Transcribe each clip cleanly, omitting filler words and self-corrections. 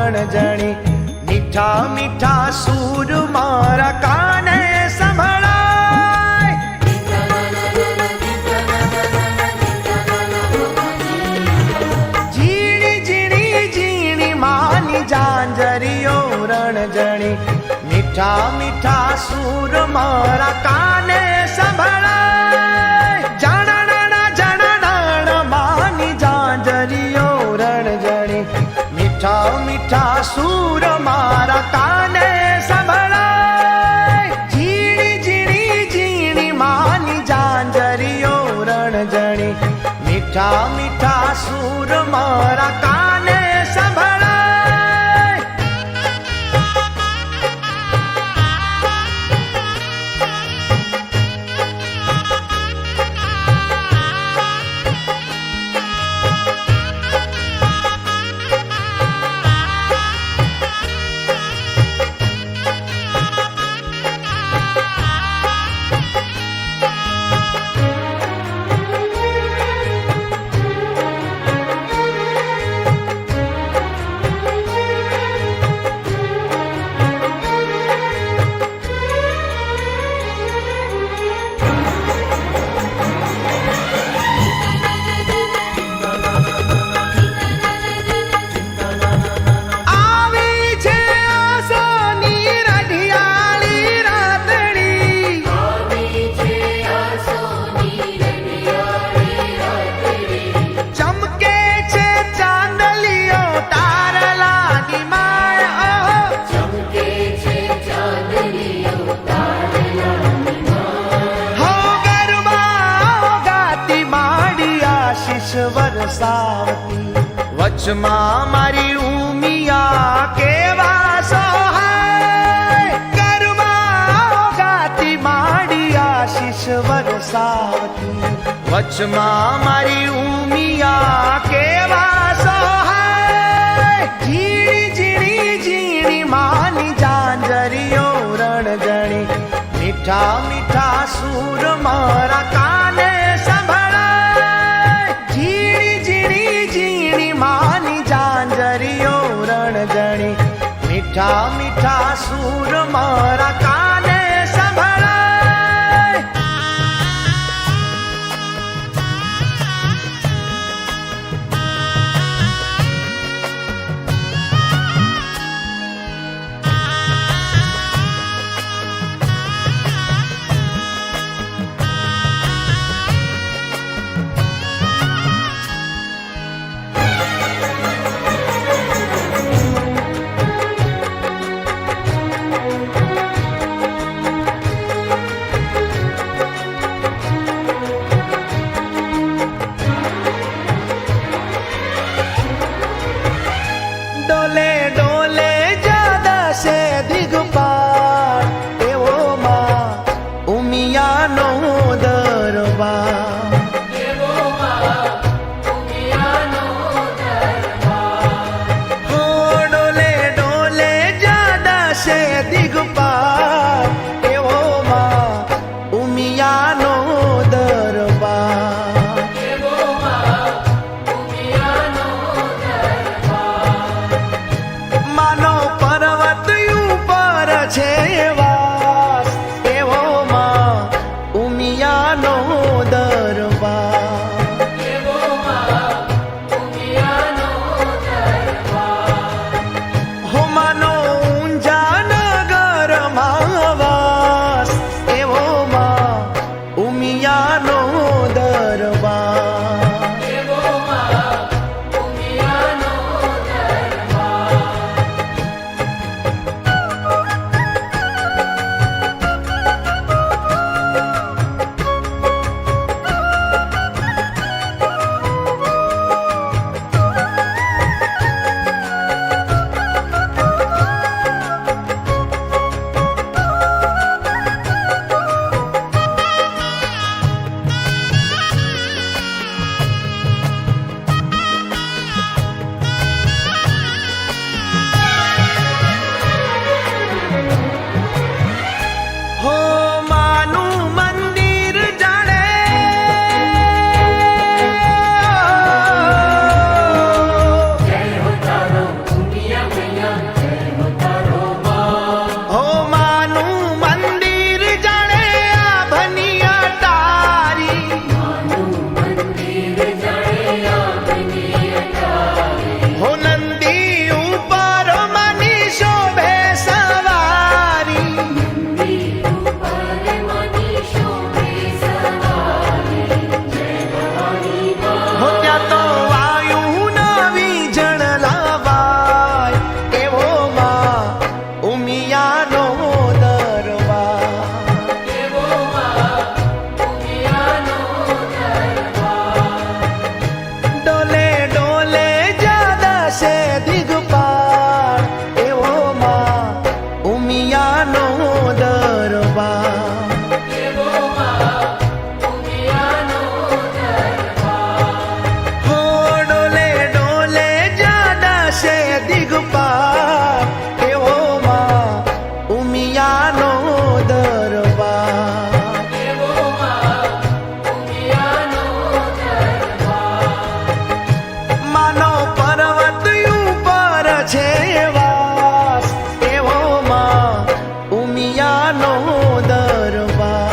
રણજણી મીઠા મીઠા સૂર મારા કાને સંભળાય. ઝીણી ઝીણી ઝીણી માની ઝાંઝરીઓ રણજણી મીઠા મીઠા સૂર મારા કાને સંભળાય. જાણા જાણા માની ઝાંઝરીઓ રણજણી મીઠા મીઠા સૂર મારા કાને સંભળાય. ઝીણી ઝીણી ઝીણી માની ઝાંઝરીઓ રણજણી મીઠા મીઠા સૂર મારા કાને સંભળાય. વરસાવતી વચમાં મારી ઉમિયા કેવા સહાય. ઘરમાં ગાતી માડી આશીષ વરસાવતી વચમાં મારી ઉમિયા કેવા સહાય. ઝીણી ઝીણી ઝીણી માની ઝાંઝરીઓ રણજણી મીઠા મીઠા સૂર મારા કાને સંભળાય. ઝીણી ઝીણી ઝીણી માની ઝાંઝરીઓ રણજણી મીઠા મીઠા સૂર મારા કાને સંભળાય. ડોલે ડોલે જાદા સે દિગપાર એવોમાં ઉમિયાનો દરબાર. હો ડોલે ડોલે જાદા સે દિગપાર એવોમાં ઉમિયાનો દરબાર. દિગપાર એવો માં ઉમિયાનો દરબાર. માનો પર્વત ઉપર છે વાસ એવો માં ઉમિયાનો દરબાર.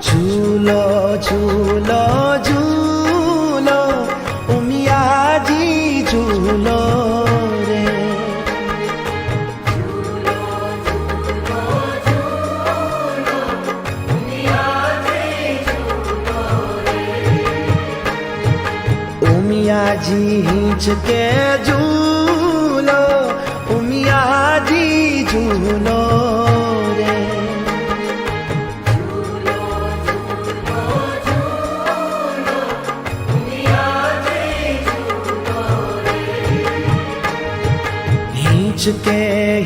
ઝૂલો ઝૂલો ઝૂલો ઉમિયાજી ઝૂલો રે. ઉમિયાજી હિંચકે ઝૂલો ઉમિયાજી ઝૂલો રે. હિંચકે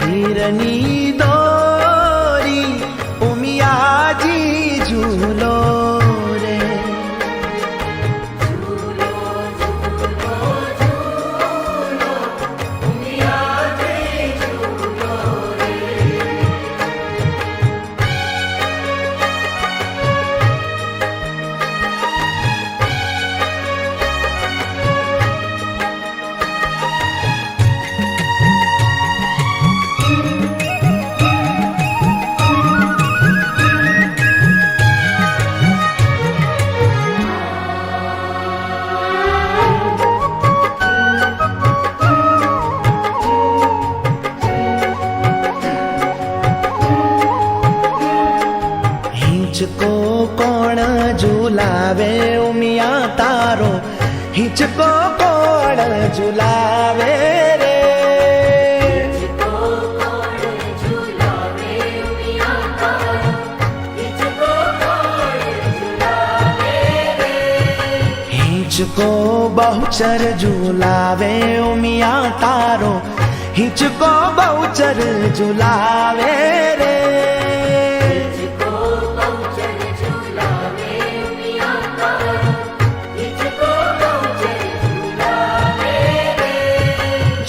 હિરની દોરી ઉમિયાજી ઝૂલો રે. હિંચકો કોણ ઝુલાવે ઉમિયા તારો હિંચકો કોણ ઝુલાવે રે. હિંચકો બહુચર ઝુલાવે ઉમિયા તારો હિંચકો બહુચર ઝુલાવે રે.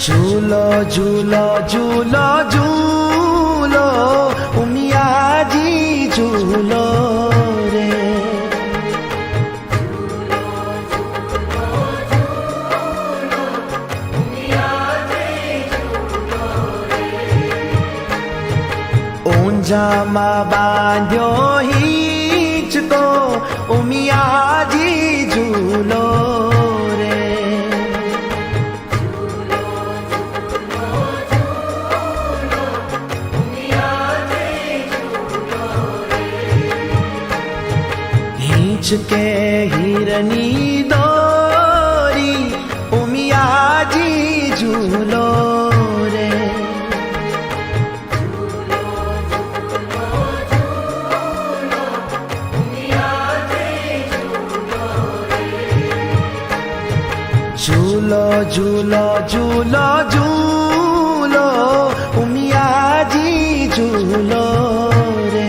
ઝૂલો ઝૂલો ઝૂલો ઝૂલો ઉમિયાજી ઝૂલો રે. ઊંઝામાં બાંધ્યો હિંચકો ઉમિયાજી ઝૂલો રે. હિંચકે હિરની દોરી ઉમિયાજી ઝૂલો રે. ઝૂલો ઝૂલો ઝૂલો ઝૂલો ઉમિયાજી ઝૂલો રે.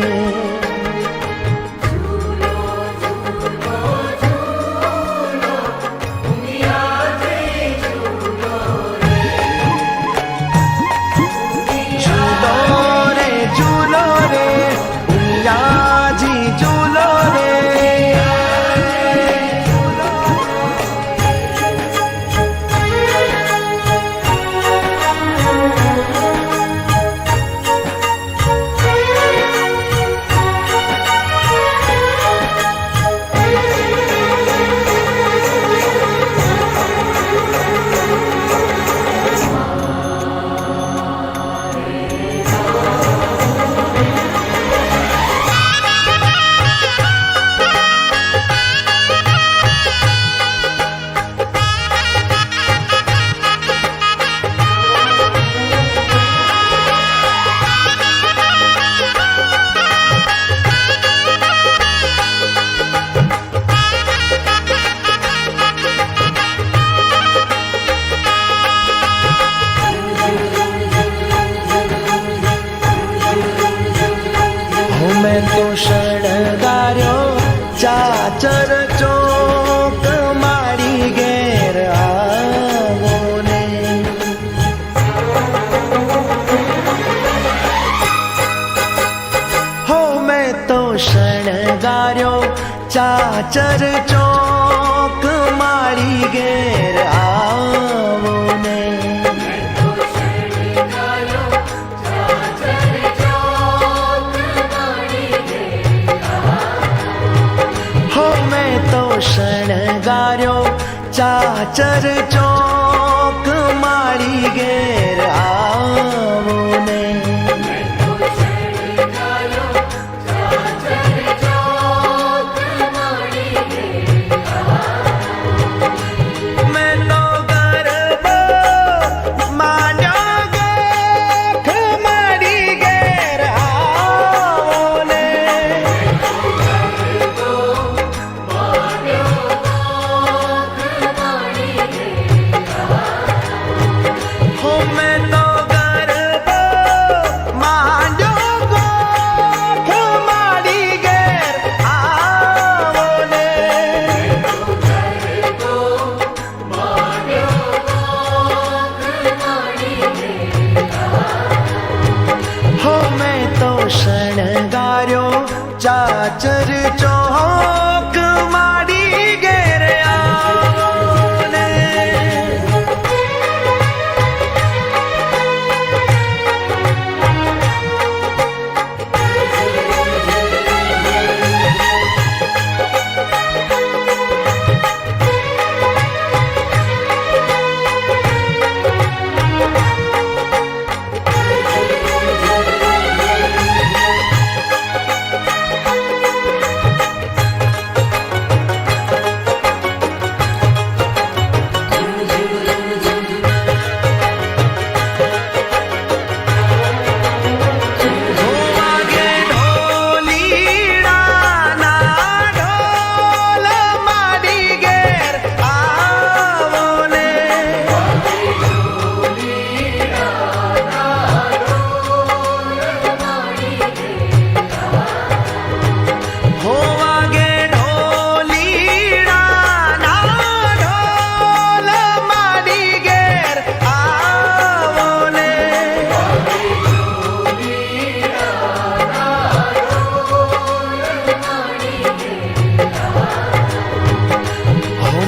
ચાચર ચોક મારી ઘેર આવો ને. હો મેં તો શણગાર્યો ચાચર ચોક મારી ઘેર આવો ને. શણગાર્યો ચાચર ચોક મારી ઘેર આવો ને.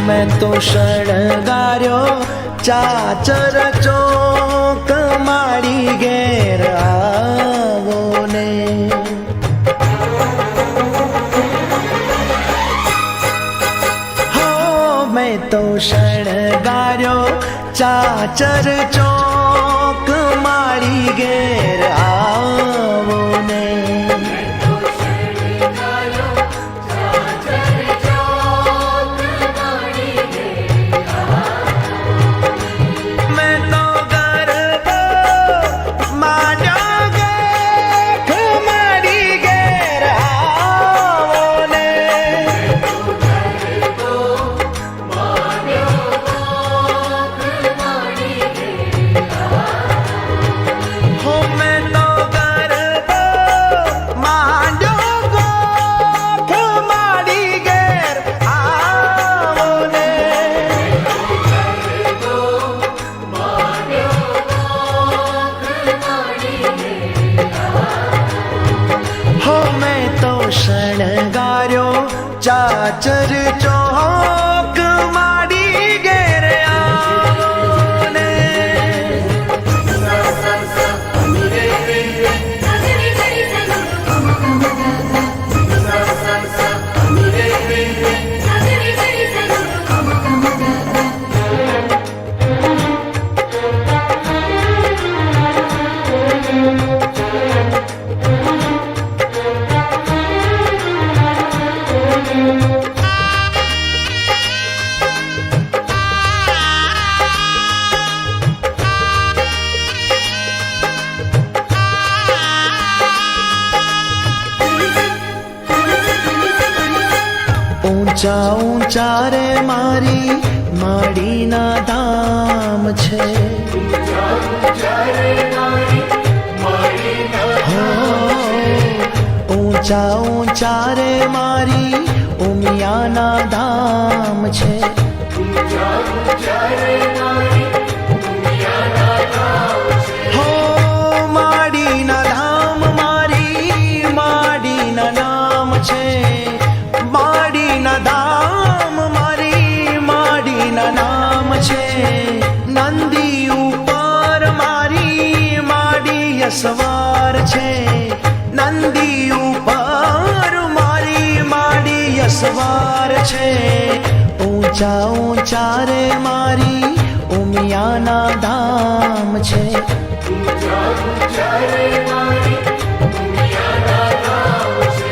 મેં તો શણગાર્યો ચાચર ચોક મારી ઘેર આવો ને. હો મેં તો શણગાર્યો ચાચર ચોક મારી ઘેર આવો ને. શણગાર્યો ચાચર ચોક મારી ઘેર આવો ને. ઊંચા ઊંચા રે મારી માડીના ધામ છે. ઊંચા ઊંચા રે મારી ઉમિયાના ધામ છે. હો માડીના ધામ મારી માડીના નામ છે. માડી અસવાર છે નંદી ઉપર મારી માડી અસવાર છે ઊંચા ઊંચા રે મારી ઉમિયાના ધામ છે ઊંચા ઊંચા રે મારી ઉમિયાના ધામ છે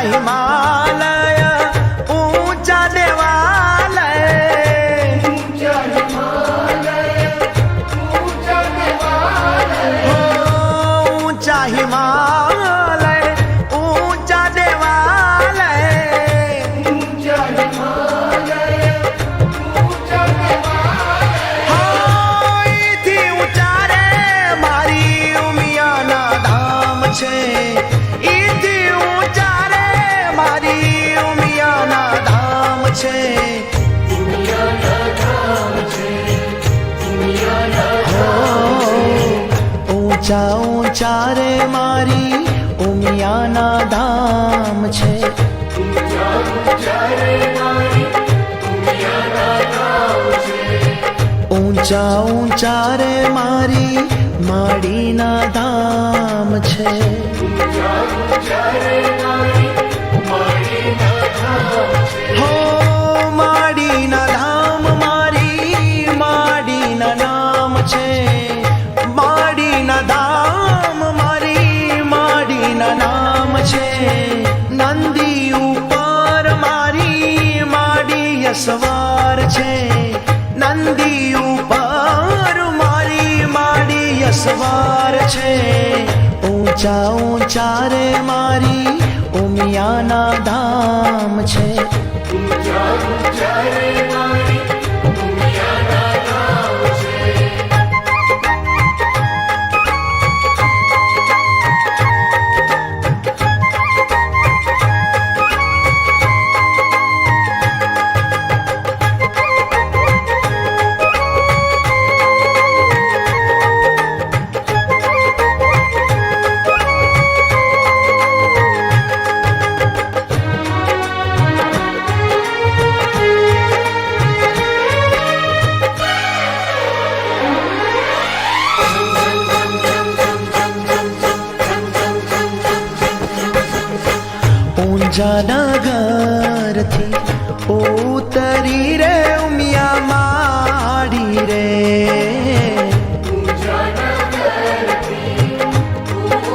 हिमालय ऊंचा देवालय ઊંચા હિમાલય ઊંચા દેવાલય ऊंचा हिमालय ऊंचा देवालय ઊંચા હિમાલય ઊંચા દેવાલય થી ઊંચા રે મારી ઉમિયાના ધામ છે ઈથી ઊંચા રે મારી ઉમિયાના ધામ છે ઉમિયાના ધામ છે ઉમિયાના ઊંચા ઊંચા રે મારી ઉમિયાના ધામ છે ઊંચા ઊંચા રે મારી ઉમિયાના ધામ છે ઊંચા ઊંચા રે મારી માડીના ધામ છે ઊંચા ઊંચા રે મારી માડીના ધામ છે હો માડીના ધામ મારી માડીના નામ છે માડીના ધામ મારી માડીના નામ છે નંદી ઉપર મારી માડી અસવાર છે નંદી ઉપર મારી માડી અસવાર છે ઊંચા ઊંચા રે મારી ઉમિયાના ધામ છે ઊંચા ઊંચા રે મારી ઉમિયાના ધામ છે જાનગરથી ઉતરી રે ઉમિયા માડી રે ઊંચા નગરથી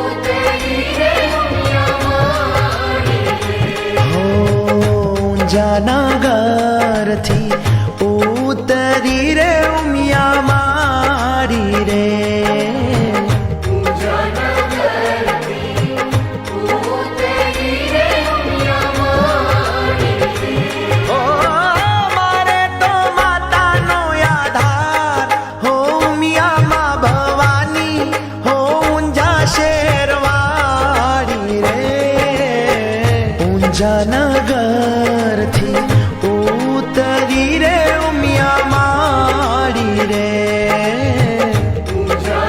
ઉતરી રે ઉમિયા માડી હો જાનગરથી ઉતરી રે ઉમિયા માડી રે ઊંચા નગરથી ઉતરી રે ઉમિયા માડી ઓ મારે તો માતાનો આધાર હો ઉમિયામાં ભવાની હો ઊંઝા શેરવાડી રે ઊંઝા નગરથી ઉતરી રે ઉમિયા માડી રે ઊંચા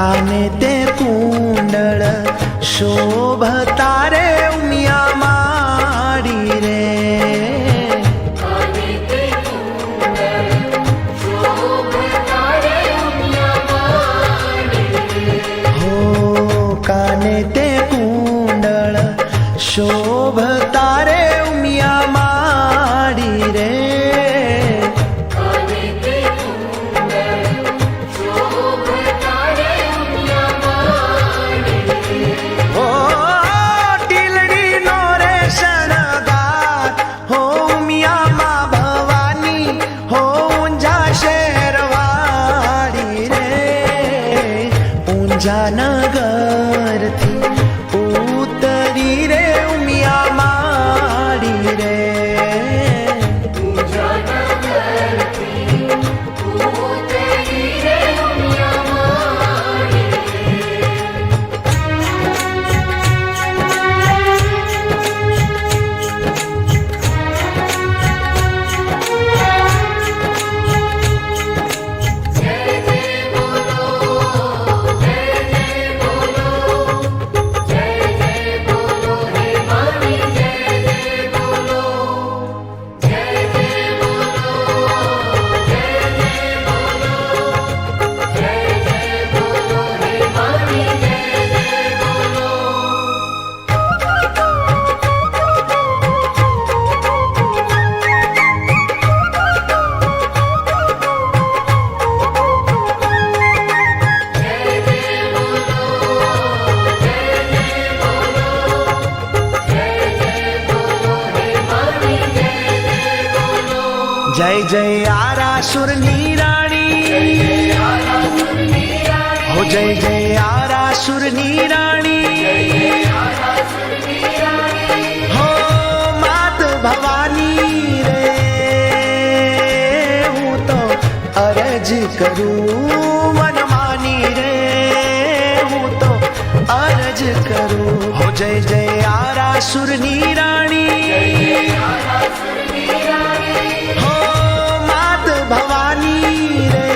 કાને તે કુંડળ શોભતા રે ઉમિયા માડી રે. કાને તે કુંડળ શોભતા રે ઉમિયા માડી. હો કાને તે કુંડળ શોભતા રે ઉમિયા માડી રે. કાને તે કુંડળ શોભતા રે ઉમિયા માડી. હો ટીલડીનો રે શણગાર હો ઉમિયામાં ભવાની હો ઊંઝા શેરવાળી રે. ઊંઝા નગરથી ઉતરી રે ઉમિયા માડી રે. ઉજાગરથી ઉતરી રે ઉમિયા માડી. જય જય બોલો, જય જય બોલો, જય જય બોલો હે માડી. જય જય બોલો, જય જય બોલો, જય જય બોલો, જય જય બોલો હે માડી. જય જય બોલો. જય જય આરાસુરની રાણી હો જય જય આરાસુરની રાણી હો માત ભવાની રે. હું તો અરજ કરું મન માની રે. હું તો અરજ કરું હો જય જય આરાસુરની રાણી હો માત ભવાની રે.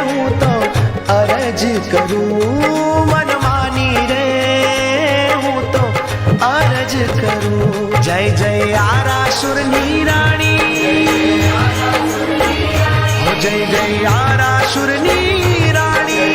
હું તો અરજ કરું મન માની રે. હું તો અરજ કરું જય જય આરાસુરની રાણી હો જય જય આરાસુરની રાણી.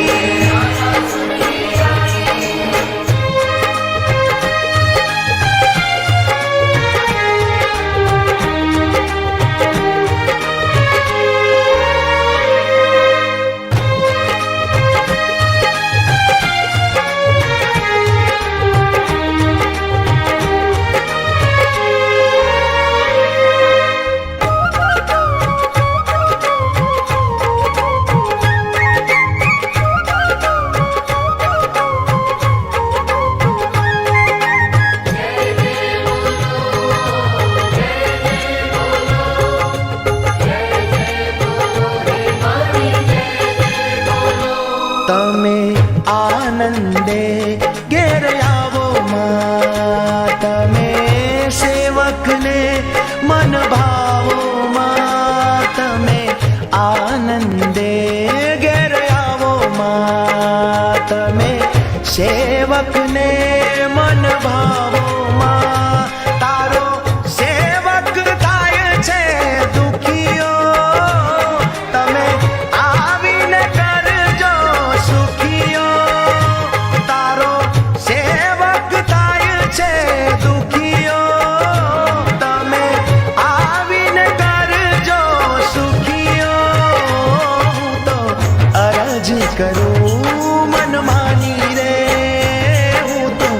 તમે આનંદે ઘેર આવો માં. તમે સેવકને મન ભાવો માં. તમે આનંદે ઘેર આવો માં. તમે સેવકને મન ભાવો માં. તારો સેવક થાય છે દુખીઓ. તમે આવીને કરજો સુખીઓ. તારો સેવક થાય છે દુખીઓ. તમે આવીને કરજો સુખીઓ. હું તો અરજ કરું મન માની રે. હું તો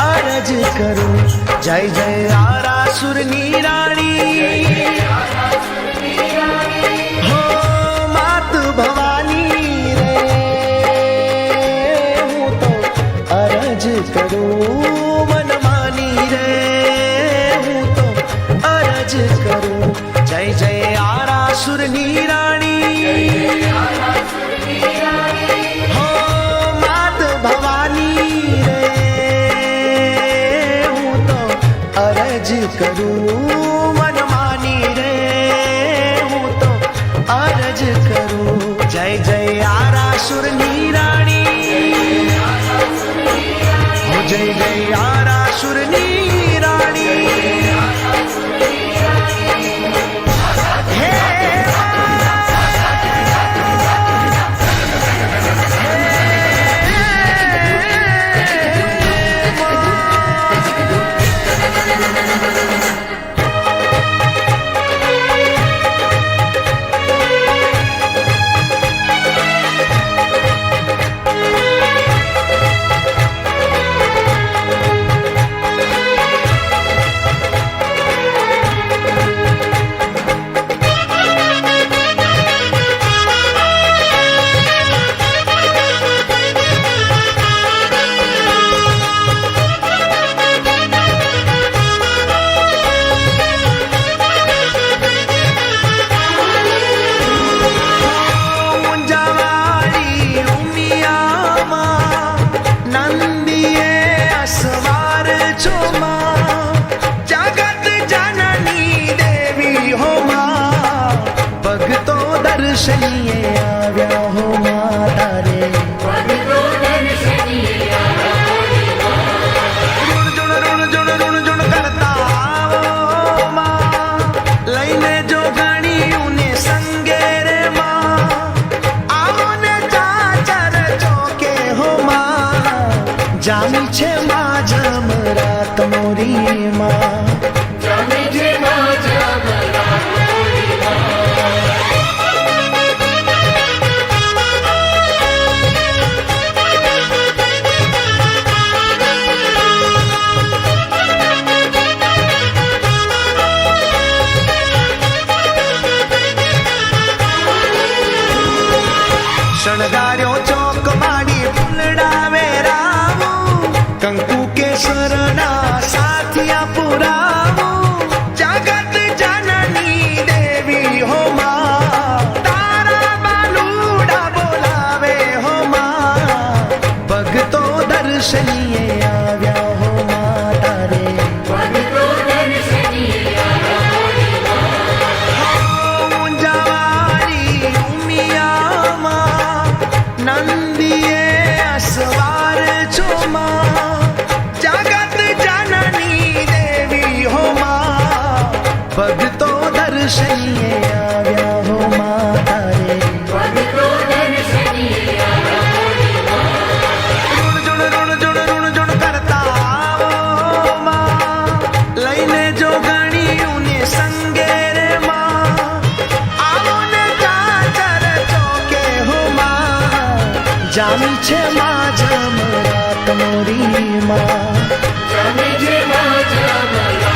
અરજ કરું જય જય આરાસુરની રાણી હો માત ભવાની રે. હું તો અરજ કરું મન માની રે. હું તો અરજ કરું જય જય આરાસુરની રાણી હો માત ભવાની રે. હું તો અરજ કરું મન માની આરાસુરની રાણી હો જય જય આરાસુરની રાણી હે દર્શનીએ આવ્યા હો માતા રે રુણ કરતા આવો માં લઈને જો ગણીયુંને સંગે રે માં આવો ને ચાચર ચોકે હો માં જામી છે માં જમરાત મોરી માં જામી છે માં જમરાત મોરી માં શણગાર્યો ચોક માડી ફૂલડાવે રાવું કંકુ કેસરના સાથિયા પુરાવું જગત જનની દેવી હો માં તારા બાલુડા બોલાવે હો માં ભગતો દર્શનીએ આવ્યા હો માતા રે ભગતો દર્શનીએ આવ્યા ઊંઝાવાળી ઉમિયામાં નંદીએ અસવાર છો માં જગત જનની દેવી હો માં ભગતો દર્શનીએ આવ્યા હો માતા રે ભગતો દર્શનીએ રુણ કરતા આવો માં લઈને જો ગણીયુંને સંગે રે માં આવો ને ચાચર ચોકે હો માં જામી છે માં જમરાત મોરી માં જામી છે માં જમરાત